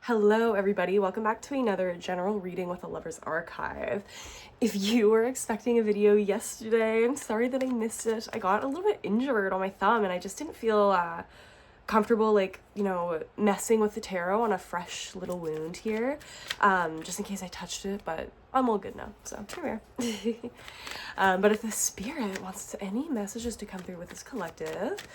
Hello everybody, welcome back to another general reading with a Lover's Archive. If you were expecting a video yesterday, I'm sorry that I missed it. I got a little bit injured on my thumb and I just didn't feel comfortable messing with the tarot on a fresh little wound here, just in case I touched it, but I'm all good now, so here we are. But if the spirit wants any messages to come through with this collective,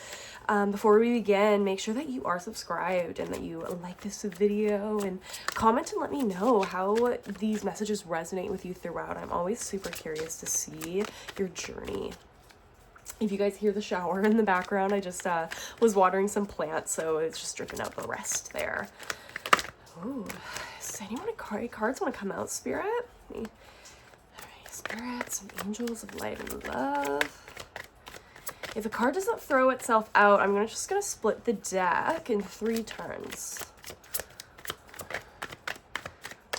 before we begin, make sure that you are subscribed and that you like this video and comment and let me know how these messages resonate with you throughout. I'm always super curious to see your journey. If you guys hear the shower in the background, I just was watering some plants, so it's just dripping out the rest there. Ooh, does anyone cards want to come out, Spirit? All right, Spirit, some angels of light and love. If a card doesn't throw itself out, I'm just gonna split the deck in 3 turns.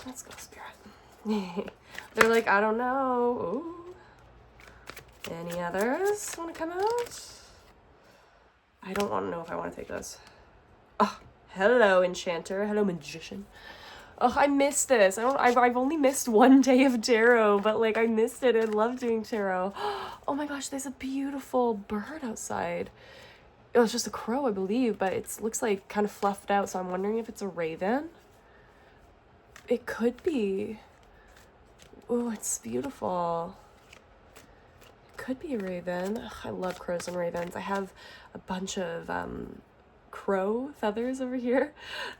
Let's go, Spirit. They're like, I don't know. Ooh. Any others want to come out? I don't want to know if I want to take those. Oh, hello, Enchanter. Hello, Magician. Oh, I missed this. I've only missed 1 day of tarot, but like I missed it. I love doing tarot. Oh my gosh, there's a beautiful bird outside. It was just a crow, I believe, but it looks like kind of fluffed out, so I'm wondering if it's a raven. It could be. Oh, it's beautiful. Could be a raven. Ugh, I love crows and ravens. I have a bunch of crow feathers over here.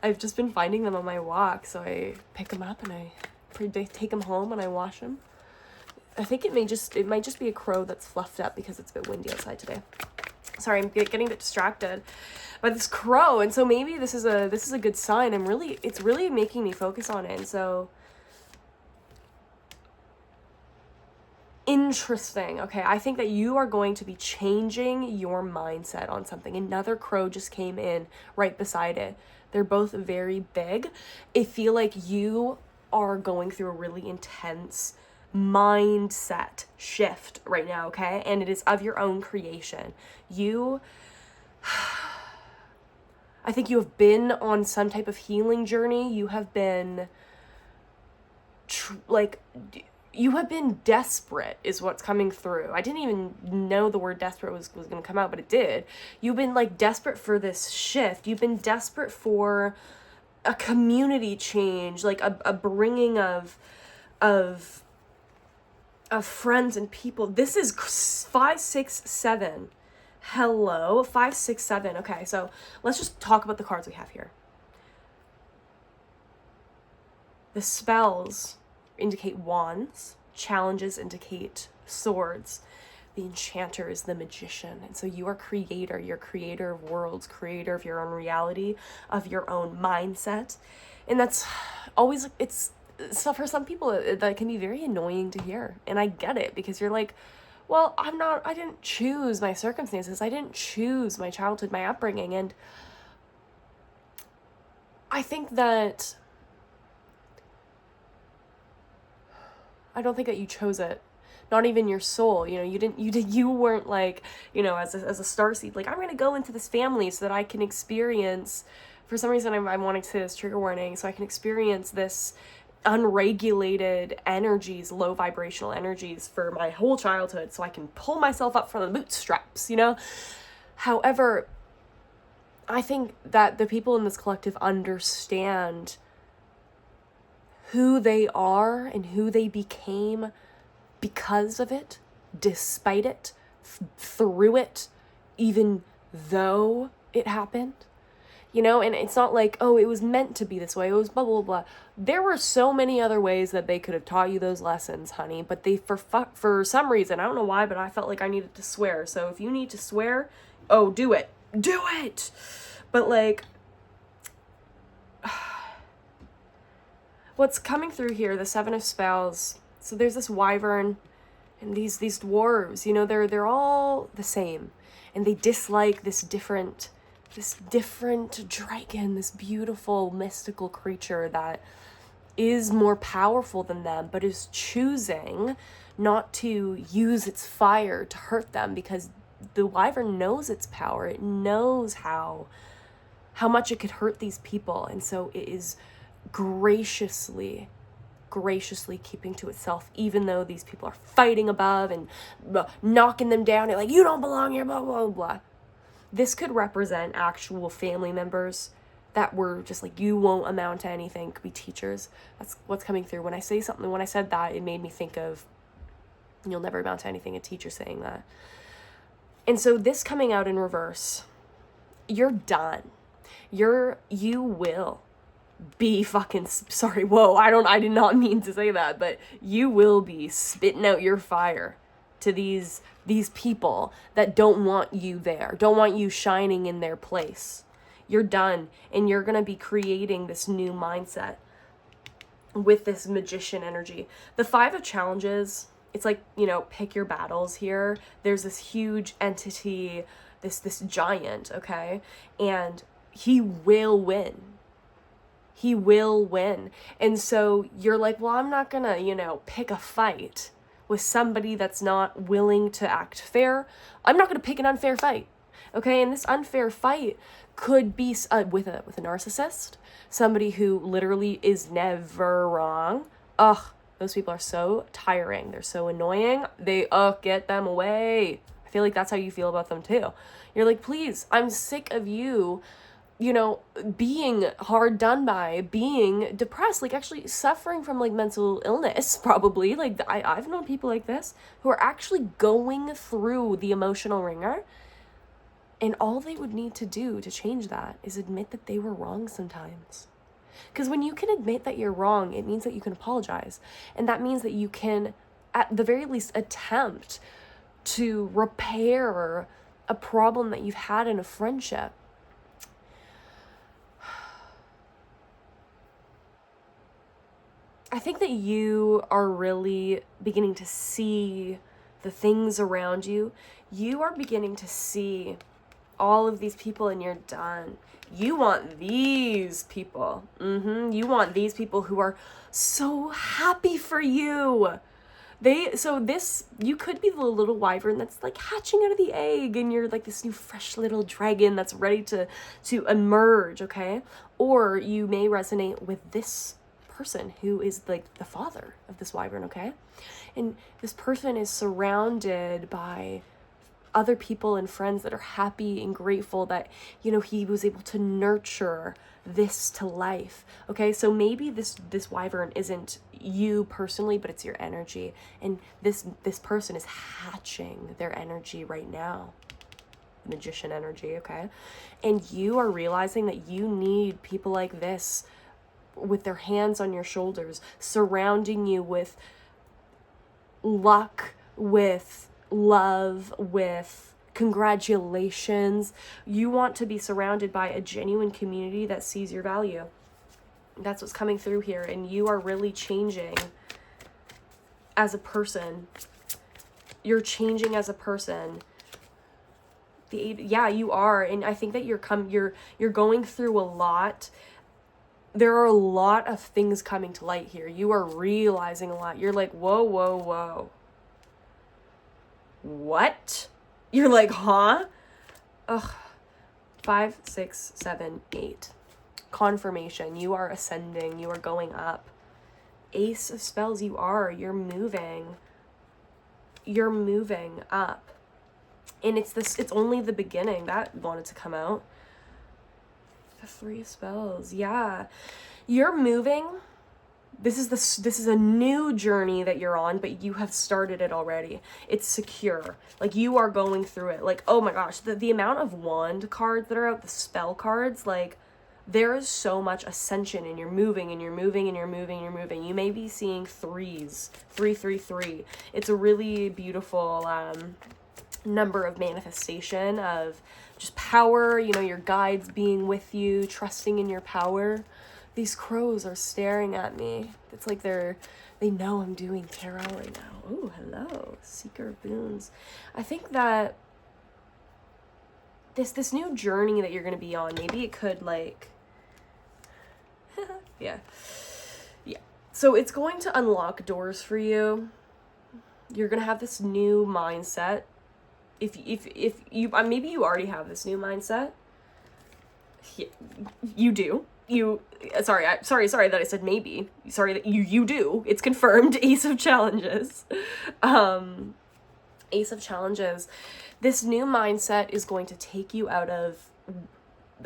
I've just been finding them on my walk, so I pick them up and I take them home and I wash them. I think it might just be a crow that's fluffed up because it's a bit windy outside today. Sorry, I'm getting a bit distracted by this crow, and so maybe this is a good sign. It's really making me focus on it, and so interesting. Okay, I think that you are going to be changing your mindset on something. Another crow just came in right beside it. They're both very big. I feel like you are going through a really intense mindset shift right now, okay? And it is of your own creation. I think you have been on some type of healing journey. You have been you have been desperate is what's coming through. I didn't even know the word desperate was going to come out, but it did. You've been like desperate for this shift. You've been desperate for a community change, like a bringing of friends and people. This is 5, 6, 7. Hello, 5, 6, 7. Okay, so let's just talk about the cards we have here. The spells indicate wands, challenges indicate swords, the enchanter is the magician, and so you are creator. You're creator of worlds, creator of your own reality, of your own mindset, and that's always, so for some people that can be very annoying to hear, and I get it, because you're like, well, I didn't choose my circumstances, I didn't choose my childhood, my upbringing, and I think that I don't think that you chose it. Not even your soul. You know, you weren't like, you know, as a starseed, like, I'm going to go into this family so that I can experience, for some reason I'm wanting to say this, trigger warning, so I can experience this unregulated energies, low vibrational energies for my whole childhood, so I can pull myself up from the bootstraps, you know? However, I think that the people in this collective understand who they are and who they became because of it, despite it, through it, even though it happened. You know, and it's not like, oh, it was meant to be this way, it was blah, blah, blah. There were so many other ways that they could have taught you those lessons, honey, but they, for some reason, I don't know why, but I felt like I needed to swear. So if you need to swear, oh, do it. Do it! But like, what's coming through here, the 7 of Spells, so there's this wyvern and these dwarves, you know, they're all the same, and they dislike this different dragon, this beautiful mystical creature that is more powerful than them, but is choosing not to use its fire to hurt them, because the wyvern knows its power. It knows how much it could hurt these people, and so it is graciously keeping to itself, even though these people are fighting above and knocking them down and like, you don't belong here, blah, blah, blah. This could represent actual family members that were just like, you won't amount to anything. It could be teachers. That's what's coming through. When I said that, it made me think of, you'll never amount to anything, a teacher saying that. And so this coming out in reverse, you're done. You will be fucking, sorry, whoa, I did not mean to say that, but you will be spitting out your fire to these people that don't want you there, don't want you shining in their place. You're done, and you're going to be creating this new mindset with this magician energy. The 5 of challenges, it's like, you know, pick your battles here. There's this huge entity, this giant, okay? And he will win. He will win. And so you're like, well, I'm not gonna, you know, pick a fight with somebody that's not willing to act fair. I'm not gonna pick an unfair fight, okay? And this unfair fight could be with a narcissist, somebody who literally is never wrong. Ugh, those people are so tiring. They're so annoying. Get them away. I feel like that's how you feel about them too. You're like, please, I'm sick of you, you know, being hard done by, being depressed, like actually suffering from like mental illness, probably. Like I've known people like this who are actually going through the emotional ringer, and all they would need to do to change that is admit that they were wrong sometimes. Because when you can admit that you're wrong, it means that you can apologize. And that means that you can, at the very least, attempt to repair a problem that you've had in a friendship. I think that you are really beginning to see the things around you. You are beginning to see all of these people, and you're done. You want these people. You want these people who are so happy for you. You could be the little wyvern that's like hatching out of the egg, and you're like this new fresh little dragon that's ready to emerge, okay? Or you may resonate with this person who is like the father of this wyvern, okay? And this person is surrounded by other people and friends that are happy and grateful that, you know, he was able to nurture this to life. Okay, so maybe this wyvern isn't you personally, but it's your energy, and this person is hatching their energy right now, magician energy, okay? And you are realizing that you need people like this with their hands on your shoulders, surrounding you with luck, with love, with congratulations. You want to be surrounded by a genuine community that sees your value. That's what's coming through here, and you are really changing as a person. You're changing as a person. You are, and I think that you're going through a lot. There are a lot of things coming to light here. You are realizing a lot. You're like, whoa. What? You're like, huh? Ugh. 5, 6, 7, 8. Confirmation. You are ascending. You are going up. Ace of spells. You're moving. You're moving up. And it's only the beginning. That wanted to come out. The 3 of spells. Yeah. You're moving. This is a new journey that you're on, but you have started it already. It's secure. Like, you are going through it. Like, oh my gosh, the amount of wand cards that are out, the spell cards, like, there is so much ascension, and you're moving, and you're moving, and you're moving, and you're moving. You may be seeing 3s. 3, 3, 3. It's a really beautiful number of manifestation, of just power, you know, your guides being with you, trusting in your power. These crows are staring at me. It's like they know I'm doing tarot right now. Oh, hello, Seeker of Boons. I think that this new journey that you're going to be on, maybe it could, like, yeah. So it's going to unlock doors for you. You're going to have this new mindset. If you maybe you already have this new mindset. Yeah, you do. sorry that I said maybe. Sorry that you do. It's confirmed. Ace of Challenges. Ace of Challenges. This new mindset is going to take you out of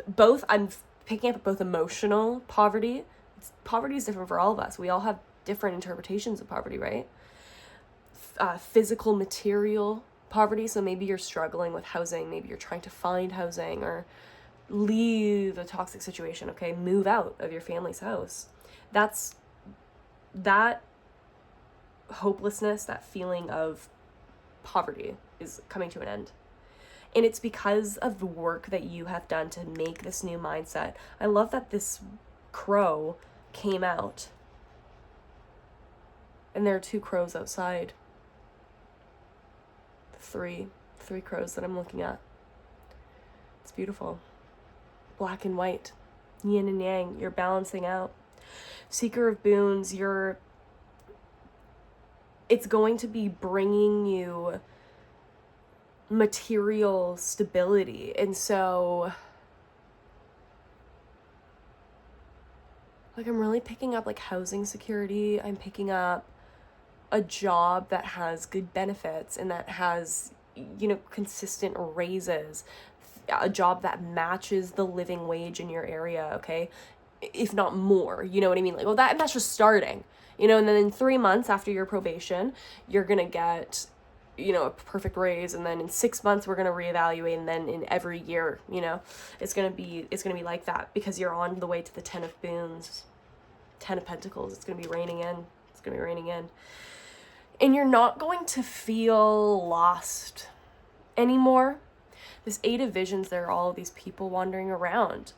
both, I'm picking up both emotional poverty. Poverty is different for all of us. We all have different interpretations of poverty, right? Physical, material poverty. So maybe you're struggling with housing. Maybe you're trying to find housing or leave a toxic situation, okay? Move out of your family's house. That hopelessness, that feeling of poverty is coming to an end. And it's because of the work that you have done to make this new mindset. I love that this crow came out. And there are 2 crows outside. Three crows that I'm looking at. It's beautiful. Black and white. Yin and yang. You're balancing out. Seeker of boons, it's going to be bringing you material stability. And so, like, I'm really picking up like housing security. I'm picking up a job that has good benefits and that has, consistent raises, a job that matches the living wage in your area, okay? If not more, you know what I mean? Like, well, that's just starting, and then in 3 months after your probation, you're gonna get, a perfect raise, and then in 6 months we're gonna reevaluate, and then in every year, it's gonna be like that, because you're on the way to the 10 of boons, 10 of pentacles. It's gonna be raining in. And you're not going to feel lost anymore. This 8 of visions, there are all of these people wandering around.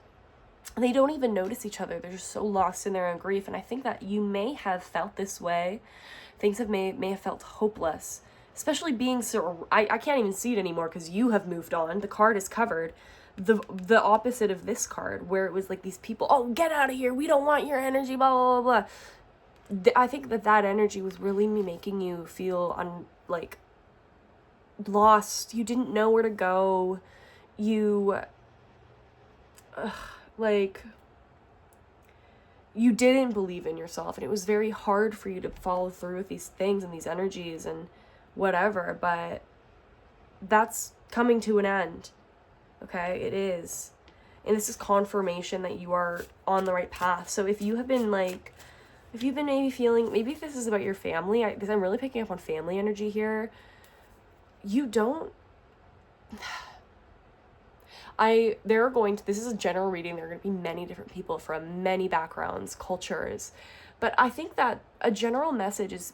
They don't even notice each other. They're just so lost in their own grief. And I think that you may have felt this way. Things may have felt hopeless, especially being so, I can't even see it anymore because you have moved on. The card is covered. The opposite of this card, where it was like these people, oh, get out of here. We don't want your energy, blah, blah, blah, blah. I think that energy was really making you feel lost. You didn't know where to go. You didn't believe in yourself, and it was very hard for you to follow through with these things and these energies and whatever, but that's coming to an end. Okay, it is. And this is confirmation that you are on the right path. So if you've been maybe feeling, maybe if this is about your family, because I'm really picking up on family energy here, this is a general reading. There are going to be many different people from many backgrounds, cultures, but I think that a general message is,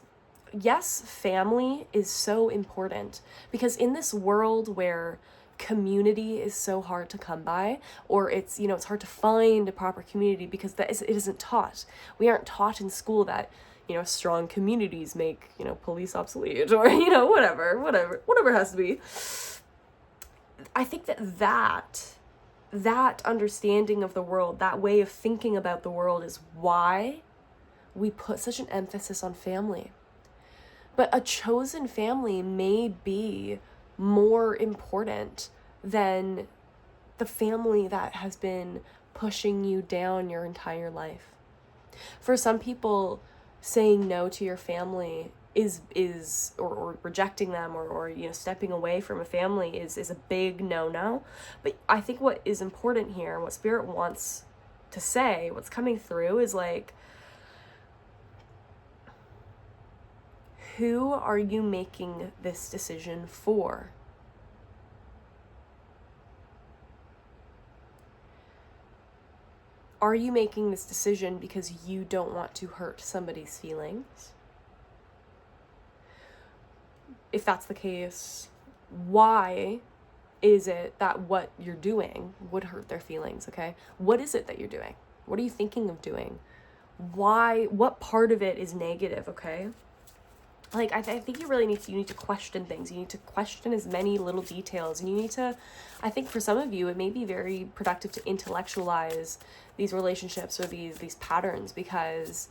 yes, family is so important, because in this world where community is so hard to come by, or it's hard to find a proper community, because it isn't taught. We aren't taught in school that strong communities make police obsolete, or whatever has to be. I think that understanding of the world, that way of thinking about the world, is why we put such an emphasis on family. But a chosen family may be more important than the family that has been pushing you down your entire life. For some people, saying no to your family or rejecting them or stepping away from a family is a big no. But I think what is important here, what Spirit wants to say, what's coming through, is like, who are you making this decision for? Are you making this decision because you don't want to hurt somebody's feelings? If that's the case, why is it that what you're doing would hurt their feelings, okay? What is it that you're doing? What are you thinking of doing? Why? What part of it is negative, okay? Like, I think you really need to question things. You need to question as many little details. And you need to, I think for some of you, it may be very productive to intellectualize these relationships or these patterns, because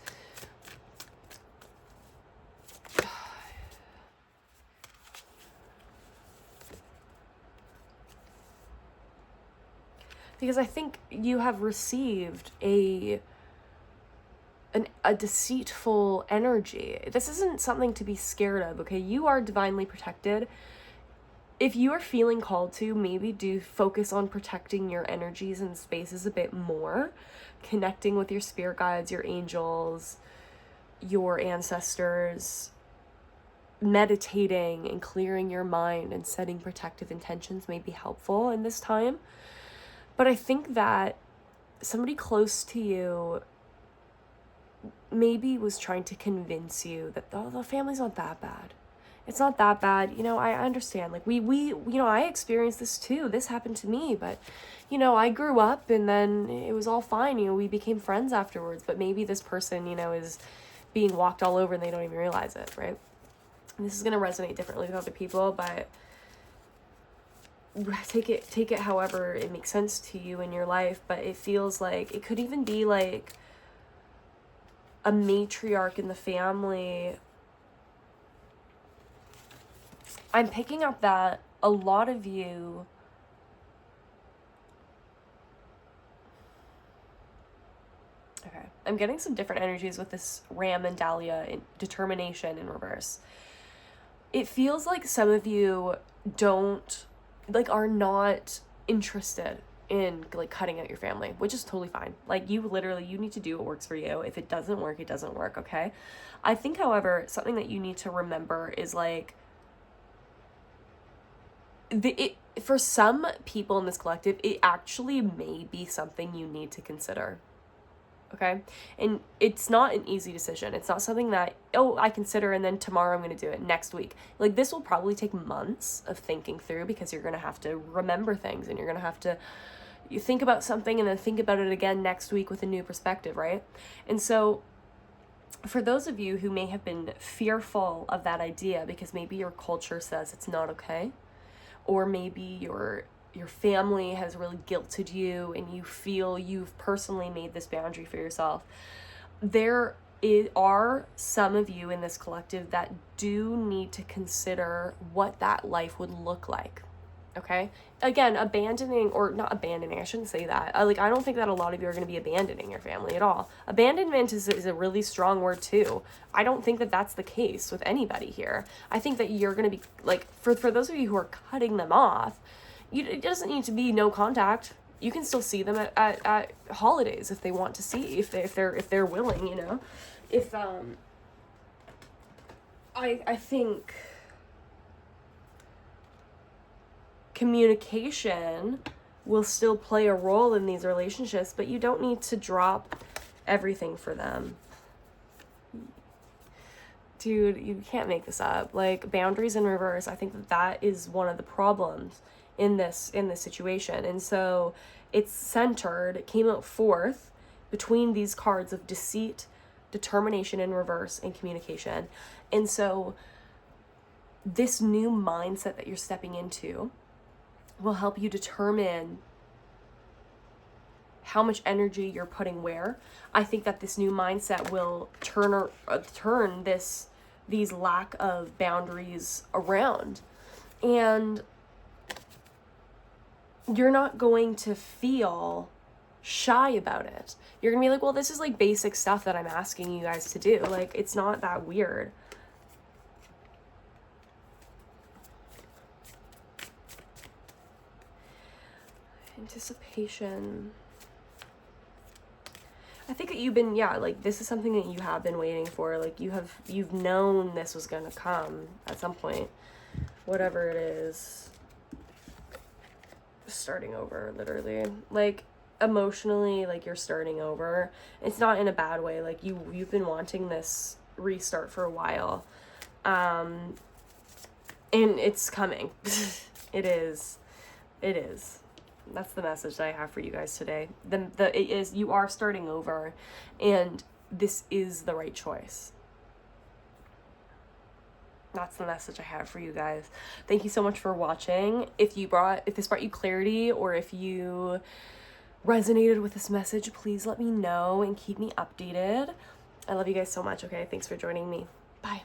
because I think you have received a deceitful energy. This isn't something to be scared of, okay? You are divinely protected. If you are feeling called to, maybe do focus on protecting your energies and spaces a bit more, connecting with your spirit guides, your angels, your ancestors, meditating and clearing your mind and setting protective intentions may be helpful in this time. But I think that somebody close to you maybe was trying to convince you that, oh, the family's not that bad. It's not that bad. You know, I understand. Like, we you know, I experienced this too. This happened to me, but, you know, I grew up and then it was all fine. You know, we became friends afterwards, but maybe this person, you know, is being walked all over and they don't even realize it, right? And this is going to resonate differently with other people, but take it however it makes sense to you in your life. But it feels like it could even be like a matriarch in the family. I'm picking up that a lot of you okay, I'm getting some different energies with this Ram and Dahlia in determination in reverse. It feels like some of you are not interested in like cutting out your family, which is totally fine. Like, you need to do what works for you. If it doesn't work, it doesn't work, okay? I think, however, something that you need to remember is like for some people in this collective, it actually may be something you need to consider. Okay? And it's not an easy decision. It's not something that, oh, I consider and then tomorrow I'm going to do it next week. Like, this will probably take months of thinking through because you're going to have to remember things and you're going to have to you think about something and then think about it again next week with a new perspective, right? And so for those of you who may have been fearful of that idea because maybe your culture says it's not okay, or maybe your family has really guilted you and you feel you've personally made this boundary for yourself, there are some of you in this collective that do need to consider what that life would look like. Okay? Again, abandoning, or not abandoning, I shouldn't say that. I don't think that a lot of you are going to be abandoning your family at all. Abandonment is a really strong word too. I don't think that that's the case with anybody here. I think that you're going to be, like, for those of you who are cutting them off, it doesn't need to be no contact. You can still see them at holidays if they want to see, if they're willing, you know. I think communication will still play a role in these relationships, but you don't need to drop everything for them. Dude, you can't make this up. Like, boundaries in reverse, I think that is one of the problems in this situation. And so it's centered, it came out fourth between these cards of deceit, determination in reverse, and communication. And so this new mindset that you're stepping into will help you determine how much energy you're putting where. I think that this new mindset will turn these lack of boundaries around. And you're not going to feel shy about it. You're gonna be like, well, this is like basic stuff that I'm asking you guys to do. Like, it's not that weird. Anticipation. I think that you've been, like, this is something that you have been waiting for. Like, you've known this was gonna come at some point, whatever it is. Starting over, literally, like, emotionally, like, you're starting over. It's not in a bad way. Like, you've been wanting this restart for a while, and it's coming. It is. That's the message that I have for you guys today. You are starting over, and this is the right choice. That's the message I have for you guys. Thank you so much for watching. If this brought you clarity, or if you resonated with this message, please let me know and keep me updated. I love you guys so much, okay? Thanks for joining me. Bye.